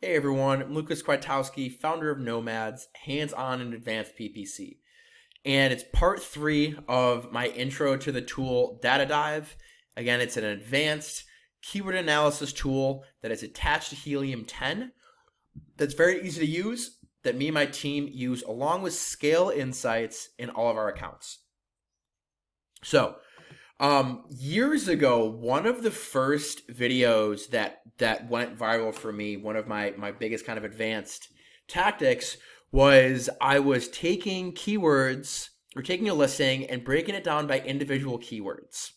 Hey everyone, I'm Lucas Kwiatkowski, founder of Nomads, hands-on and advanced PPC. And it's part 3 of my intro to the tool Data Dive. Again, it's an advanced keyword analysis tool that is attached to Helium 10 that's very easy to use, that me and my team use along with Scale Insights in all of our accounts. So, years ago, one of the first videos that went viral for me, one of my biggest kind of advanced tactics, was I was taking keywords or taking a listing and breaking it down by individual keywords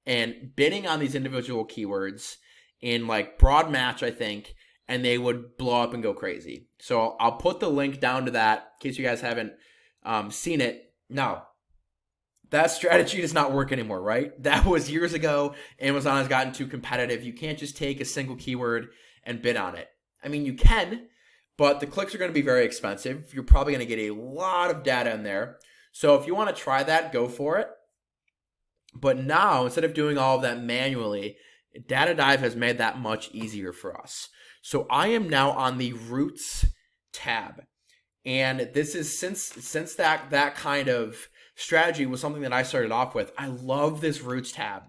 and bidding on these individual keywords in like broad match, I think, and they would blow up and go crazy. So I'll put the link down to that in case you guys haven't seen it. Now, that strategy does not work anymore, right? That was years ago. Amazon has gotten too competitive. You can't just take a single keyword and bid on it. I mean, you can, but the clicks are going to be very expensive. You're probably going to get a lot of data in there. So if you want to try that, go for it. But now, instead of doing all of that manually, Data Dive has made that much easier for us. So I am now on the Roots tab. And this is since that kind of strategy was something that I started off with. I love this Roots tab.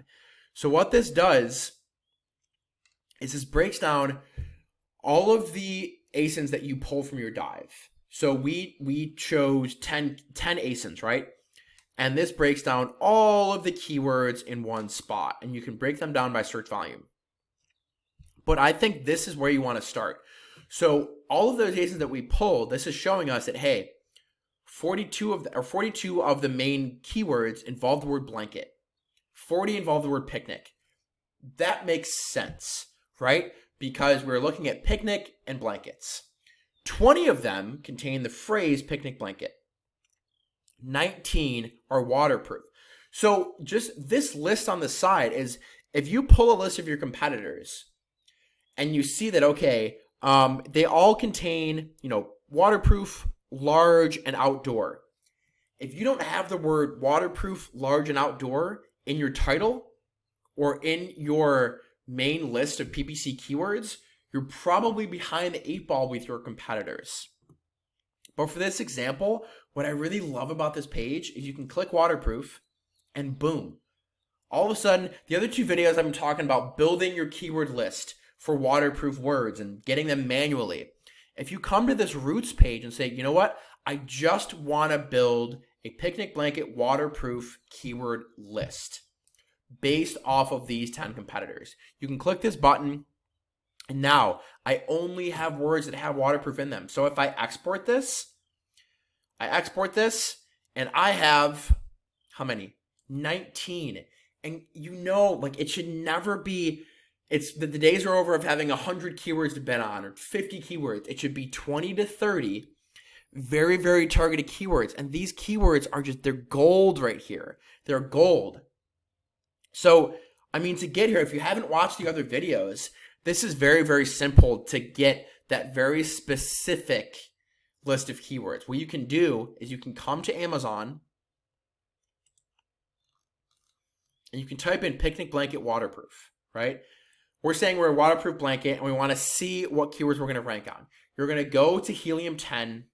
So what this does is this breaks down all of the ASINs that you pull from your dive. So we chose 10 ASINs, right? And this breaks down all of the keywords in one spot, and you can break them down by search volume. But I think this is where you want to start. So all of those ASINs that we pulled, this is showing us that, hey, 42 of the main keywords involve the word blanket. 40 involve the word picnic. That makes sense, right? Because we're looking at picnic and blankets. 20 of them contain the phrase picnic blanket. 19 are waterproof. So just this list on the side is, if you pull a list of your competitors and you see that, okay, they all contain, waterproof, large, and outdoor. If you don't have the word waterproof, large, and outdoor in your title or in your main list of PPC keywords, you're probably behind the 8 ball with your competitors. But for this example, what I really love about this page is you can click waterproof and boom. All of a sudden, the other 2 videos I've been talking about building your keyword list for waterproof words and getting them manually. If you come to this Roots page and say, you know what, I just want to build a picnic blanket waterproof keyword list based off of these 10 competitors. You can click this button, and now I only have words that have waterproof in them. So if I export this, and I have, how many? 19. And it should never be, the days are over of having 100 keywords to bid on or 50 keywords. It should be 20 to 30 very, very targeted keywords. And these keywords are they're gold right here. They're gold. So, to get here, if you haven't watched the other videos, this is very, very simple to get that very specific list of keywords. What you can do is you can come to Amazon and you can type in picnic blanket waterproof, right? We're saying we're a waterproof blanket and we want to see what keywords we're going to rank on. You're going to go to Helium 10.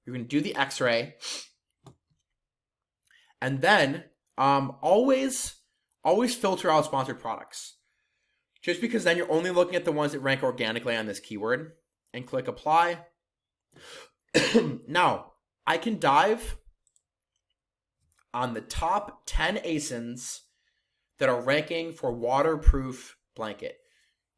You're going to do the X-ray. And then always filter out sponsored products. Just because then you're only looking at the ones that rank organically on this keyword. And click apply. Now, I can dive on the top 10 ASINs that are ranking for waterproof blanket.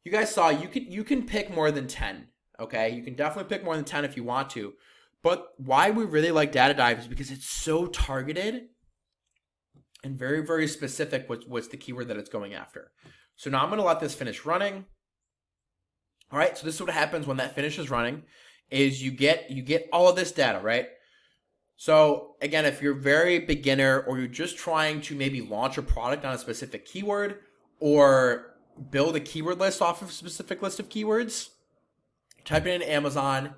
You guys saw you can pick more than 10, okay? You can definitely pick more than 10 if you want to. But why we really like Data Dive is because it's so targeted and very, very specific what's the keyword that it's going after. So now I'm going to let this finish running. All right, so this is what happens when that finishes running is you get all of this data, right? So again, if you're very beginner or you're just trying to maybe launch a product on a specific keyword or build a keyword list off of a specific list of keywords, type it in Amazon,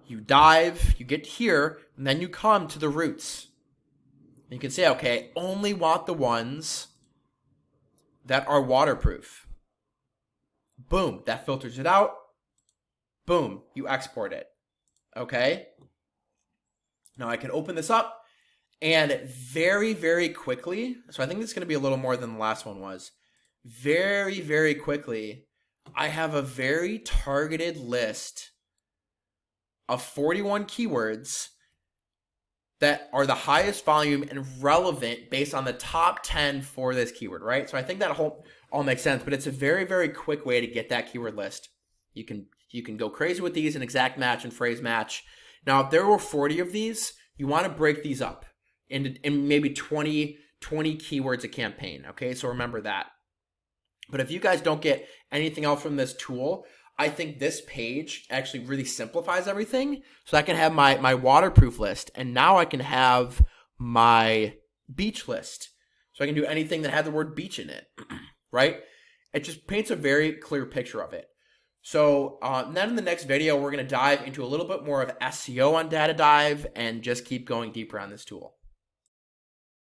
you dive, you get here, and then you come to the Roots. And you can say, okay, only want the ones that are waterproof. Boom, that filters it out. Boom, you export it. Okay. Now I can open this up and very, very quickly, so I think this is going to be a little more than the last one was. Very, very quickly, I have a very targeted list of 41 keywords that are the highest volume and relevant based on the top 10 for this keyword, right? So I think that all makes sense, but it's a very, very quick way to get that keyword list. You can go crazy with these in exact match and phrase match. Now, if there were 40 of these, you want to break these up in maybe 20 keywords a campaign, okay? So remember that. But if you guys don't get anything else from this tool, I think this page actually really simplifies everything. So I can have my waterproof list, and now I can have my beach list. So I can do anything that had the word beach in it, right? It just paints a very clear picture of it. So then in the next video, we're going to dive into a little bit more of SEO on Data Dive and just keep going deeper on this tool.